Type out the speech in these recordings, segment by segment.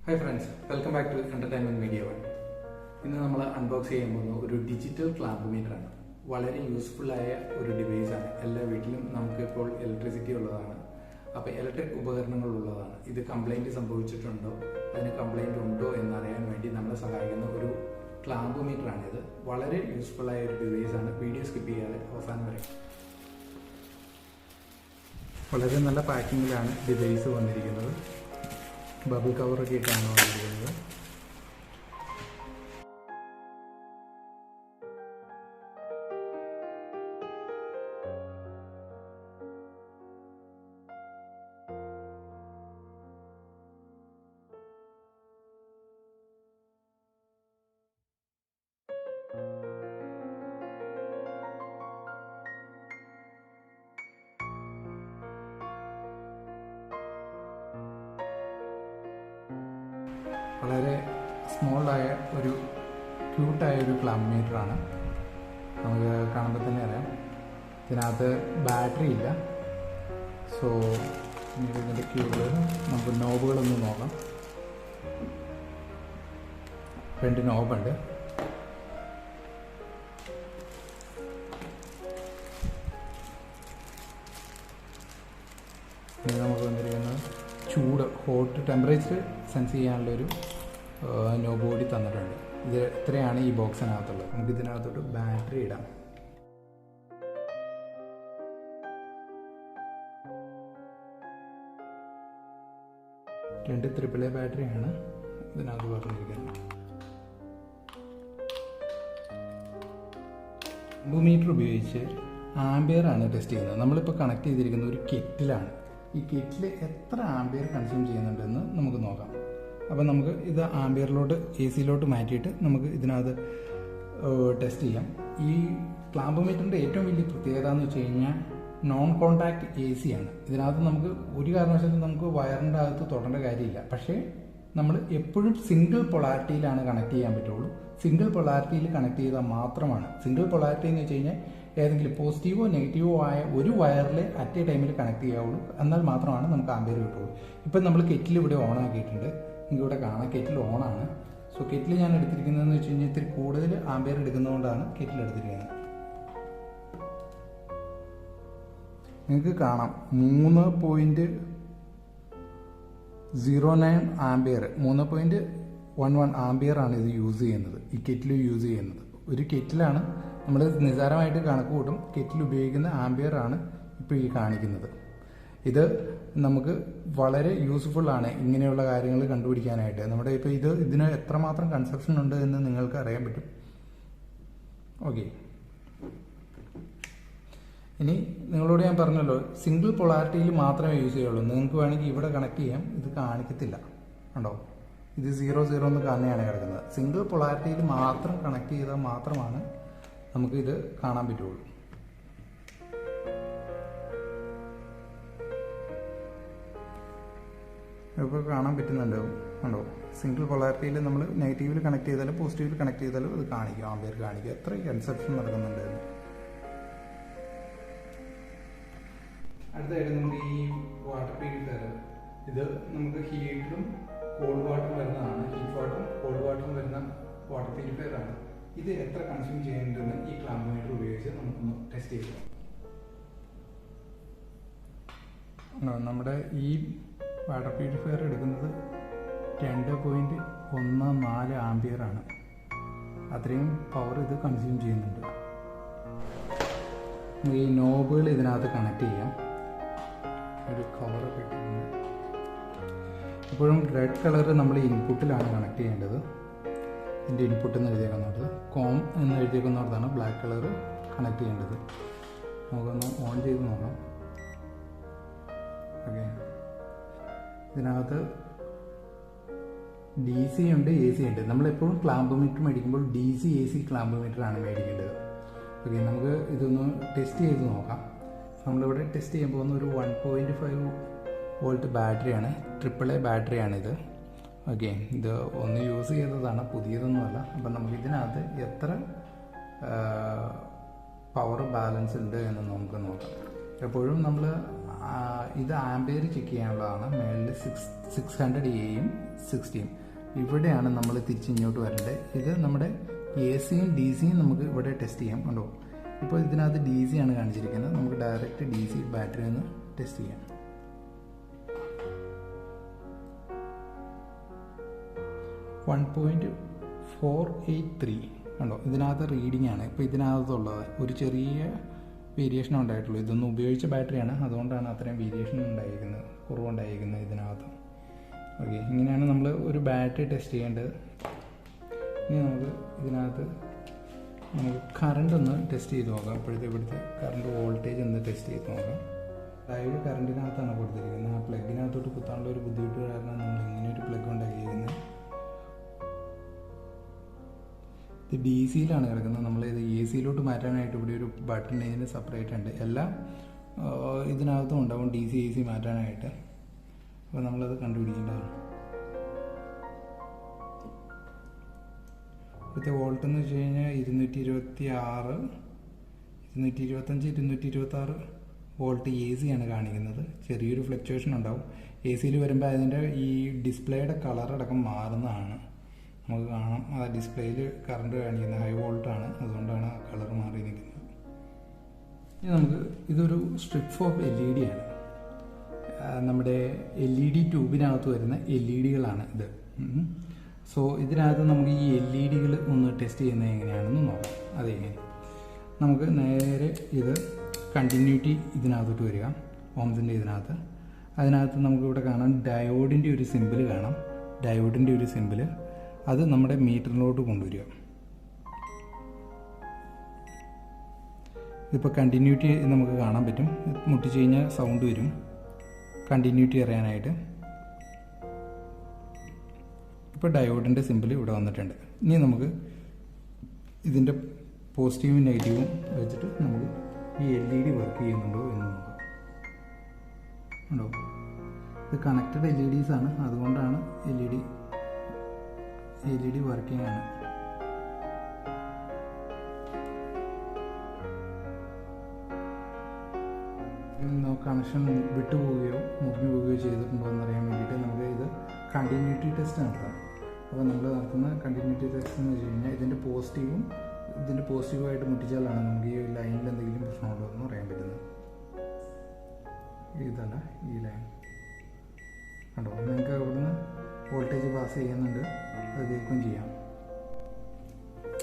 Hi friends, welcome back to Entertainment Media One. ഇന്ന് നമ്മൾ unbox ചെയ്യാൻ പോകുന്ന ഒരു ഡിജിറ്റൽ ക്ലാമ്പ് മീറ്റർ ആണ്. വളരെ യൂസ്ഫുൾ ആയ ഒരു ഡിവൈസ് ആണ്. എല്ലാ വീട്ടിലും നമുക്ക് ഇപ്പോൾ ഇലക്ട്രിസിറ്റി ഉള്ളതാണ്. അപ്പോൾ ഇലക്ട്രിക് ഉപകരണങ്ങൾ ഉള്ളതാണ്. ഇത് കംപ്ലൈന്റ് സംഭവിച്ചിട്ടുണ്ടോ, അതിന് കംപ്ലൈന്റ് ഉണ്ടോ എന്നറിയാൻ വേണ്ടി നമ്മളെ സഹായിക്കുന്ന ഒരു ക്ലാമ്പ് മീറ്റർ ആണ് ഇത്. വളരെ യൂസ്ഫുൾ ആയ ഒരു ഡിവൈസ് ആണ്. വീഡിയോ സ്കിപ്പ് ചെയ്യാതെ അവസാനം വരെ. വളരെ നല്ല പാക്കിങ്ങിലാണ് ഡിവൈസ് വന്നിരിക്കുന്നത്. ബബിൾ കവറൊക്കെ ഇട്ടാണ് വന്നിരിക്കുന്നത്. വളരെ സ്മോളായ ഒരു ക്യൂട്ടായ ഒരു ക്ലാമ്പ് മീറ്ററാണ്. നമുക്ക് കാണുമ്പോൾ തന്നെ അറിയാം ഇതിനകത്ത് ബാറ്ററി ഇല്ല. സോ ഇതിൻ്റെ ക്യൂബിൽ നമുക്ക് നോബുകളൊന്ന് നോക്കാം. 2 നോബുണ്ട്. ഇനി നമുക്ക് വന്നിരിക്കുന്നത് ഹോട്ട് ടെമ്പറേച്ചർ സെൻസ് ചെയ്യാനുള്ളൊരു നോബ് കൂടി തന്നിട്ടുണ്ട്. ഇത് ഇത്രയാണ് ഈ ബോക്സിനകത്തുള്ളത്. നമുക്ക് ഇതിനകത്തോട്ട് ബാറ്ററി ഇടാം. രണ്ട് AAA ബാറ്ററിയാണ് ഇതിനകത്ത് പറഞ്ഞിരിക്കുന്നത്. മീറ്റർ ഉപയോഗിച്ച് ആംബിയർ ആണ് ടെസ്റ്റ് ചെയ്യുന്നത്. നമ്മളിപ്പോൾ കണക്ട് ചെയ്തിരിക്കുന്ന ഒരു കെറ്റിലാണ്. ഈ കെറ്റിൽ എത്ര ആംബിയർ കൺസ്യൂം ചെയ്യുന്നുണ്ടെന്ന് നമുക്ക് നോക്കാം. അപ്പോൾ നമുക്ക് ഇത് ആംബിയറിലോട്ട് AC മാറ്റിയിട്ട് നമുക്ക് ഇതിനകത്ത് ടെസ്റ്റ് ചെയ്യാം. ഈ ക്ലാമ്പ് മീറ്ററിൻ്റെ ഏറ്റവും വലിയ പ്രത്യേകത എന്ന് വെച്ച് കഴിഞ്ഞാൽ നോൺ കോൺടാക്റ്റ് AC ആണ്. ഇതിനകത്ത് നമുക്ക് ഒരു കാരണവശാലും നമുക്ക് വയറിൻ്റെ അകത്ത് തൊടേണ്ട കാര്യമില്ല. പക്ഷേ നമ്മൾ എപ്പോഴും സിംഗിൾ പൊളാരിറ്റിയിലാണ് കണക്ട് ചെയ്യാൻ പറ്റുള്ളൂ. സിംഗിൾ പൊളാരിറ്റിയിൽ കണക്ട് ചെയ്താൽ മാത്രമാണ്. സിംഗിൾ പൊളാരിറ്റി എന്ന് വെച്ച് കഴിഞ്ഞാൽ ഏതെങ്കിലും പോസിറ്റീവോ നെഗറ്റീവോ ആയ ഒരു വയറിൽ അറ്റ് എ ടൈമിൽ കണക്ട് ചെയ്യാവുള്ളൂ. എന്നാൽ മാത്രമാണ് നമുക്ക് ആംബിയർ കിട്ടുള്ളൂ. ഇപ്പം നമ്മൾ കെറ്റിൽ ഇവിടെ ഓൺ ആക്കിയിട്ടുണ്ട്. നിങ്ങൾക്ക് ഇവിടെ കാണാം കെറ്റിൽ ഓണാണ്. സോ കെറ്റിൽ ഞാൻ എടുത്തിരിക്കുന്നതെന്ന് വെച്ച് കഴിഞ്ഞാൽ ഇത്തിരി കൂടുതൽ ആംബിയർ എടുക്കുന്നതുകൊണ്ടാണ് കെറ്റിൽ എടുത്തിരിക്കുന്നത്. നിങ്ങൾക്ക് കാണാം 3.09 ആംബിയർ, 3.11 ആംബിയർ ആണ് ഇത് യൂസ് ചെയ്യുന്നത്. ഈ കെറ്റിൽ യൂസ് ചെയ്യുന്നത് ഒരു കെറ്റിലാണ്. നമ്മൾ നിസ്സാരമായിട്ട് കണക്ക് കൂട്ടും. കെറ്റിൽ ഉപയോഗിക്കുന്ന ആംബിയർ ആണ് ഇപ്പോൾ ഈ കാണിക്കുന്നത്. ഇത് നമുക്ക് വളരെ യൂസ്ഫുൾ ആണ് ഇങ്ങനെയുള്ള കാര്യങ്ങൾ കണ്ടുപിടിക്കാനായിട്ട്. നമ്മുടെ ഇപ്പോൾ ഇതിന് എത്രമാത്രം കൺസപ്ഷൻ ഉണ്ട് എന്ന് നിങ്ങൾക്ക് അറിയാൻ പറ്റും. ഓക്കെ, ഇനി നിങ്ങളോട് ഞാൻ പറഞ്ഞല്ലോ സിംഗിൾ പൊളാരിറ്റിയിൽ മാത്രമേ യൂസ് ചെയ്യുള്ളൂ. നിങ്ങൾക്ക് വേണമെങ്കിൽ ഇവിടെ കണക്ട് ചെയ്യാം. ഇത് കാണിക്കത്തില്ല, ഉണ്ടോ? ഇത് 00 എന്ന് തന്നെയാണ് കിടക്കുന്നത്. സിംഗിൾ പൊളാരിറ്റിയിൽ മാത്രം കണക്ട് ചെയ്താൽ മാത്രമാണ് നമുക്കിത് കാണാൻ പറ്റുള്ളൂ. ഇപ്പോൾ കാണാൻ പറ്റുന്നുണ്ടോ? ഉണ്ടോ? സിംഗിൾ പൊളാരിറ്റിയിൽ നമ്മൾ നെഗറ്റീവിൽ കണക്ട് ചെയ്താലും പോസിറ്റീവിൽ കണക്ട് ചെയ്താലും അത് കാണിക്കും, ആംബിയർ കാണിക്കും, എത്ര കൺസപ്ഷൻ നടക്കുന്നുണ്ട്. അടുത്തായിട്ട് നമുക്ക് ഈ വാട്ടർ പ്യൂരിഫയർ, ഇത് നമുക്ക് ഹീറ്ററും കോൾഡ് വാട്ടറും വരുന്നതാണ്. ഹീറ്റ് വാട്ടറും കോൾഡ് വാട്ടറും വരുന്ന വാട്ടർ പ്യൂരിഫയർ ആണ്. ഇത് എത്ര കൺസ്യൂം ചെയ്യുന്നുണ്ടെന്ന് ഈ ക്ലാമ്പ് മീറ്റർ ഉപയോഗിച്ച് നമുക്കൊന്ന് ടെസ്റ്റ് ചെയ്യാം. നമ്മുടെ ഈ വാട്ടർ പ്യൂരിഫയർ എടുക്കുന്നത് 2.14 ആംബിയർ ആണ്. അത്രയും പവർ ഇത് കൺസ്യൂം ചെയ്യുന്നുണ്ട്. ഈ നോബുകൾ ഇതിനകത്ത് കണക്ട് ചെയ്യാം. ഒരു കവറൊക്കെ ഇട്ടിട്ടുണ്ട്. ഇപ്പോഴും റെഡ് കളർ നമ്മൾ ഇൻപുട്ടിലാണ് കണക്ട് ചെയ്യേണ്ടത്. ഇതിൻ്റെ ഇൻപുട്ട് എന്ന് എഴുതിയേക്കുന്നത് കോം എന്ന് എഴുതിയേക്കുന്നിടത്താണ് ബ്ലാക്ക് കളർ കണക്ട് ചെയ്യേണ്ടത്. നമുക്കൊന്ന് ഓൺ ചെയ്ത് നോക്കാം. ഓക്കെ, ഇതിനകത്ത് DC ഉണ്ട്, AC ഉണ്ട്. നമ്മളെപ്പോഴും ക്ലാമ്പ് മീറ്റർ മേടിക്കുമ്പോൾ DC AC ക്ലാമ്പ് മീറ്ററാണ് മേടിക്കേണ്ടത്. ഓക്കെ, നമുക്ക് ഇതൊന്ന് ടെസ്റ്റ് ചെയ്ത് നോക്കാം. നമ്മളിവിടെ ടെസ്റ്റ് ചെയ്യാൻ പോകുന്ന ഒരു 1.5 വോൾട്ട് ബാറ്ററിയാണ്. AAA ബാറ്ററിയാണിത്. ഓക്കെ, ഇത് ഒന്ന് യൂസ് ചെയ്തതാണ്, പുതിയതൊന്നുമല്ല. അപ്പം നമുക്ക് ഇതിനകത്ത് എത്ര പവർ ബാലൻസ് ഉണ്ട് എന്ന് നമുക്ക് നോക്കാം. എപ്പോഴും നമ്മൾ ഇത് ആംബിയർ ചെക്ക് ചെയ്യാനുള്ളതാണ്. മേളിൽ 600 60 ഇവിടെയാണ് നമ്മൾ തിരിച്ചിങ്ങോട്ട് വരേണ്ടത്. ഇത് നമ്മുടെ AC-യും DC-യും നമുക്ക് ഇവിടെ ടെസ്റ്റ് ചെയ്യാം. കണ്ടോ, ഇപ്പോൾ ഇതിനകത്ത് DC ആണ് കാണിച്ചിരിക്കുന്നത്. നമുക്ക് ഡയറക്റ്റ് DC ബാറ്ററി ഒന്ന് ടെസ്റ്റ് ചെയ്യാം. .483 കണ്ടോ, ഇതിനകത്ത് റീഡിംഗ് ആണ് ഇപ്പോൾ ഇതിനകത്തുള്ളത്. ഒരു ചെറിയ വേരിയേഷൻ ഉണ്ടായിട്ടുള്ളൂ. ഇതൊന്നും ഉപയോഗിച്ച ബാറ്ററിയാണ്, അതുകൊണ്ടാണ് അത്രയും വേരിയേഷൻ ഉണ്ടായിരിക്കുന്നത്, കുറവുണ്ടായിരിക്കുന്നത് ഇതിനകത്ത്. ഓക്കെ, ഇങ്ങനെയാണ് നമ്മൾ ഒരു ബാറ്ററി ടെസ്റ്റ് ചെയ്യേണ്ടത്. ഇനി നമുക്ക് ഇതിനകത്ത് കറണ്ട് ഒന്ന് ടെസ്റ്റ് ചെയ്ത് നോക്കാം. ഇവിടുത്തെ കറണ്ട് വോൾട്ടേജ് ഒന്ന് ടെസ്റ്റ് ചെയ്ത് നോക്കാം. ലൈവ് കറണ്ടിനകത്താണ് കൊടുത്തിരിക്കുന്നത്. ആ പ്ലഗിനകത്തോട്ട് കുത്താനുള്ള ഒരു ബുദ്ധിമുട്ട് കാരണം നമ്മൾ ഇങ്ങനെ ഒരു പ്ലഗ് ഉണ്ടാക്കിയിരിക്കുന്നത്. ഇത് DC-യിലാണ് കിടക്കുന്നത്. നമ്മൾ ഇത് AC-യിലോട്ട് മാറ്റാനായിട്ട് ഇവിടെ ഒരു ബട്ടൺ ഇതിന് സെപ്പറേറ്റ് ഉണ്ട്. എല്ലാം ഇതിനകത്തും ഉണ്ടാവും DC AC മാറ്റാനായിട്ട്. അപ്പോൾ നമ്മളത് കണ്ടുപിടിക്കേണ്ടതാണ്. ഇപ്പോഴത്തെ വോൾട്ട് എന്ന് വെച്ച് കഴിഞ്ഞാൽ 226, 225, 226 വോൾട്ട് AC-യാണ് കാണിക്കുന്നത്. ചെറിയൊരു ഫ്ലക്ച്വേഷൻ ഉണ്ടാവും. AC-യിൽ വരുമ്പോൾ അതിൻ്റെ ഈ ഡിസ്പ്ലേയുടെ കളറടക്കം മാറുന്നതാണ്. നമുക്ക് കാണാം, ആ ഡിസ്പ്ലേയിൽ കറണ്ട് കാണിക്കുന്നത് ഹൈ വോൾട്ടാണ്, അതുകൊണ്ടാണ് ആ കളർ മാറി നിൽക്കുന്നത്. ഇനി ഇതൊരു സ്ട്രിപ്പ് ഓഫ് LED ആണ്. നമ്മുടെ LED ട്യൂബിനകത്ത് വരുന്ന LEDകളാണ് ഇത്. സോ ഇതിനകത്ത് നമുക്ക് ഈ LEDകൾ ഒന്ന് ടെസ്റ്റ് ചെയ്യുന്നത് എങ്ങനെയാണെന്ന് നോക്കാം. അതെങ്ങനെ, നമുക്ക് നേരെ ഇത് കണ്ടിന്യൂറ്റി ഇതിനകത്തോട്ട് വരിക, ഓംസിൻ്റെ അതിനകത്ത് നമുക്കിവിടെ കാണാം ഡയോഡിൻ്റെ ഒരു സിമ്പിൾ കാണാം. ഡയോഡിൻ്റെ ഒരു സിമ്പിൾ അത് നമ്മുടെ മീറ്ററിലോട്ട് കൊണ്ടുവരിക. ഇതിപ്പോൾ കണ്ടിന്യൂറ്റി നമുക്ക് കാണാൻ പറ്റും. മുട്ടിച്ച് കഴിഞ്ഞാൽ സൗണ്ട് വരും കണ്ടിന്യൂറ്റി അറിയാനായിട്ട്. ഇപ്പോൾ ഡയോഡിൻ്റെ സിമ്പിൾ ഇവിടെ വന്നിട്ടുണ്ട്. ഇനി നമുക്ക് ഇതിൻ്റെ പോസിറ്റീവും നെഗറ്റീവും വെച്ചിട്ട് നമുക്ക് ഈ LED വർക്ക് ചെയ്യുന്നുണ്ടോ എന്ന് നോക്കാം. ഉണ്ടോ, ഇത് കണക്റ്റഡ് LEDs ആണ്, അതുകൊണ്ടാണ് LED വർക്കിംഗ് ആണ്. കണക്ഷൻ വിട്ടുപോവുകയോ മുറിഞ്ഞു പോവുകയോ ചെയ്തിട്ടുണ്ടോ എന്നറിയാൻ വേണ്ടിയിട്ട് നമുക്ക് ഇത് കണ്ടിന്യൂറ്റി ടെസ്റ്റ് നടത്താം. അപ്പോൾ നമ്മൾ നടത്തുന്ന കണ്ടിന്യൂറ്റി ടെസ്റ്റ് എന്ന് വെച്ച് കഴിഞ്ഞാൽ ഇതിൻ്റെ പോസിറ്റീവായിട്ട് മുട്ടിച്ചാലാണ് നമുക്ക് ഈ ലൈനിൽ എന്തെങ്കിലും പ്രശ്നമുണ്ടോ എന്ന് അറിയാൻ പറ്റുന്നത്. ഇതല്ല ഈ ലൈൻ കണ്ടോ, നിങ്ങൾക്ക് അവിടുന്ന് വോൾട്ടേജ് പാസ് ചെയ്യുന്നുണ്ട്, അത് കേൾക്കുകയും ചെയ്യാം.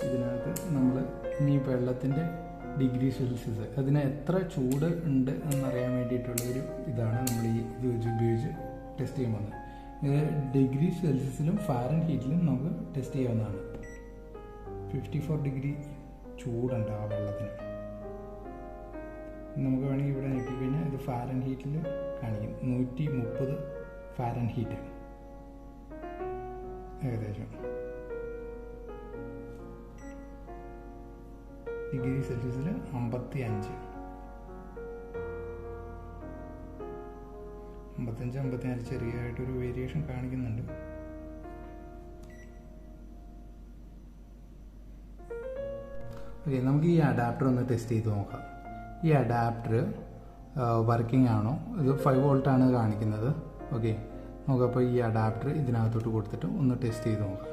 ഇതിനകത്ത് നമ്മൾ ഇനി വെള്ളത്തിൻ്റെ ഡിഗ്രി സെൽഷ്യസ് അതിന് എത്ര ചൂട് ഉണ്ട് എന്നറിയാൻ വേണ്ടിയിട്ടുള്ളൊരു ഇതാണ് നമ്മൾ ഈ ഇത് ഉപയോഗിച്ച് ടെസ്റ്റ് ചെയ്യാൻ പോകുന്നത്. ഇത് ഡിഗ്രി സെൽഷ്യസിലും ഫാരൻഹീറ്റിലും നമുക്ക് ടെസ്റ്റ് ചെയ്യാവുന്നതാണ്. 54 ഡിഗ്രി ചൂടുണ്ട് ആ വെള്ളത്തിന്. നമുക്ക് വേണമെങ്കിൽ ഇവിടെ നോക്കിക്കഴിഞ്ഞാൽ ഇത് ഫാരൻഹീറ്റിൽ കാണിക്കും. 130 ഫാരൻഹീറ്റ് ഏകദേശം. ഡിഗ്രി സെൽഷ്യസിൽ 55, 55 ചെറിയതായിട്ടൊരു വേരിയേഷൻ കാണിക്കുന്നുണ്ട്. ഓക്കെ, നമുക്ക് ഈ അഡാപ്റ്റർ ഒന്ന് ടെസ്റ്റ് ചെയ്ത് നോക്കാം. ഈ അഡാപ്റ്റർ വർക്കിംഗ് ആണോ? ഇത് 5 വോൾട്ടാണ് കാണിക്കുന്നത്. ഓക്കെ, നമുക്കപ്പോൾ ഈ അഡാപ്റ്റർ ഇതിനകത്തോട്ട് കൊടുത്തിട്ട് ഒന്ന് ടെസ്റ്റ് ചെയ്ത് നോക്കാം.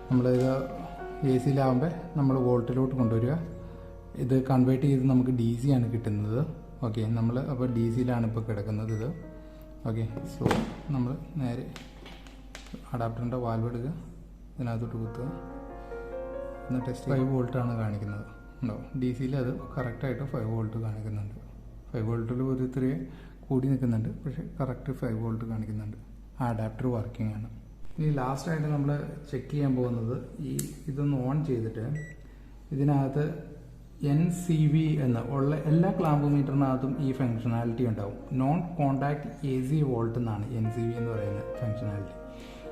നമ്മളിത് AC-യിലാവുമ്പോൾ നമ്മൾ വോൾട്ടിലോട്ട് കൊണ്ടുവരിക. ഇത് കൺവേർട്ട് ചെയ്ത് നമുക്ക് DC ആണ് കിട്ടുന്നത്. ഓക്കെ, നമ്മൾ അപ്പോൾ DC-യിലാണ് ഇപ്പോൾ കിടക്കുന്നത് ഇത്. ഓക്കെ, സോ നമ്മൾ നേരെ അഡാപ്റ്ററിൻ്റെ വാൽവ് എടുക്കുക, ഇതിനകത്തോട്ട് കുത്തുക, എന്നാൽ ടെസ്റ്റ് 5 വോൾട്ടാണ് കാണിക്കുന്നത്. ഉണ്ടോ, DC-യിൽ അത് കറക്റ്റായിട്ട് 5 വോൾട്ട് കാണിക്കുന്നുണ്ട്. 5 വോൾട്ടിൽ ഒരു ഇത്തിരി കൂടി നിൽക്കുന്നുണ്ട്, പക്ഷേ കറക്റ്റ് 5 വോൾട്ട് കാണിക്കുന്നുണ്ട്. ആ അഡാപ്റ്റർ വർക്കിംഗ് ആണ്. ഇനി ലാസ്റ്റായിട്ട് നമ്മൾ ചെക്ക് ചെയ്യാൻ പോകുന്നത് ഇതൊന്ന് ഓൺ ചെയ്തിട്ട് ഇതിനകത്ത് NCV എന്ന് ഉള്ള എല്ലാ ക്ലാമ്പ് മീറ്ററിനകത്തും ഈ ഫങ്ഷനാലിറ്റി ഉണ്ടാവും. നോൺ കോണ്ടാക്ട് AC വോൾട്ട് എന്നാണ് NCV എന്ന് പറയുന്ന ഫങ്ഷനാലിറ്റി.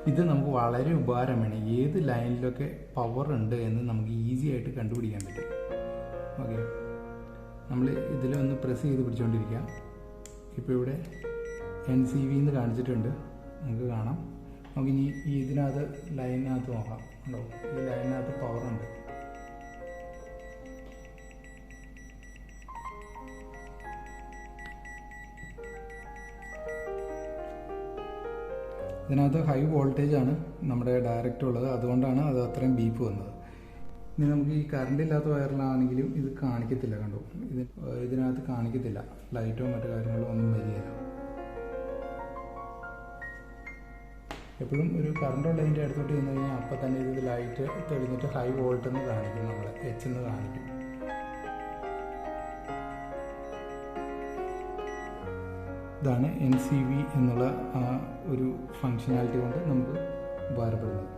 ഇത് നമുക്ക് വളരെ ഉപകാരമാണ്. ഏത് ലൈനിലൊക്കെ പവർ ഉണ്ട് എന്ന് നമുക്ക് ഈസി ആയിട്ട് കണ്ടുപിടിക്കാൻ പറ്റും. ഓക്കെ, നമ്മൾ ഇതിലൊന്ന് പ്രസ് ചെയ്ത് പിടിച്ചുകൊണ്ടിരിക്കുക. ഇപ്പോൾ ഇവിടെ NCV എന്ന് കാണിച്ചിട്ടുണ്ട്, നമുക്ക് കാണാം. നമുക്കിനി ഇതിനകത്ത് ലൈനിനകത്ത് നോക്കാം. ഉണ്ടോ, ഈ ലൈനിനകത്ത് പവറുണ്ട്. ഇതിനകത്ത് ഹൈ വോൾട്ടേജ് ആണ് നമ്മുടെ ഡയറക്റ്റ് ഉള്ളത്, അതുകൊണ്ടാണ് അത് അത്രയും ബീപ്പ് വന്നത്. ഇനി നമുക്ക് ഈ കറണ്ട് ഇല്ലാത്ത വയറിലാണെങ്കിലും ഇത് കാണിക്കത്തില്ല, കണ്ടു, ഇതിനകത്ത് കാണിക്കത്തില്ല, ലൈറ്റോ മറ്റു കാര്യങ്ങളോ ഒന്നും വരികയില്ല. എപ്പോഴും ഒരു കറണ്ട് ഉള്ളതിൻ്റെ അടുത്തോട്ട് ചെന്ന് കഴിഞ്ഞാൽ അപ്പം തന്നെ ഇത് ലൈറ്റ് തെളിഞ്ഞിട്ട് ഹൈ വോൾട്ട് എന്ന് കാണിക്കും, നമ്മൾ എച്ച് എന്ന് കാണിക്കും. ഇതാണ് NCV എന്നുള്ള ഒരു ഫങ്ഷനാലിറ്റി കൊണ്ട് നമുക്ക് ഉപകാരപ്പെടുന്നത്.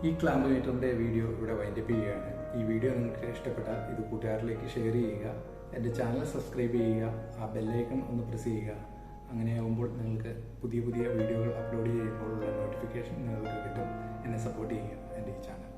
ഈ ക്ലാമ്പ് മീറ്ററിൻ്റെ വീഡിയോ ഇവിടെ വൈൻഡപ്പ് ചെയ്യുകയാണ്. ഈ വീഡിയോ നിങ്ങൾക്ക് ഇഷ്ടപ്പെട്ടാൽ ഇത് കൂട്ടുകാരിലേക്ക് ഷെയർ ചെയ്യുക, എൻ്റെ ചാനൽ സബ്സ്ക്രൈബ് ചെയ്യുക, ആ ബെല്ലൈക്കൺ ഒന്ന് പ്രസ് ചെയ്യുക. അങ്ങനെയാകുമ്പോൾ നിങ്ങൾക്ക് പുതിയ പുതിയ വീഡിയോകൾ അപ്ലോഡ് ചെയ്യുമ്പോഴുള്ള നോട്ടിഫിക്കേഷൻ നിങ്ങൾക്ക് കിട്ടും. എന്നെ സപ്പോർട്ട് ചെയ്യുക എൻ്റെ ഈ ചാനൽ.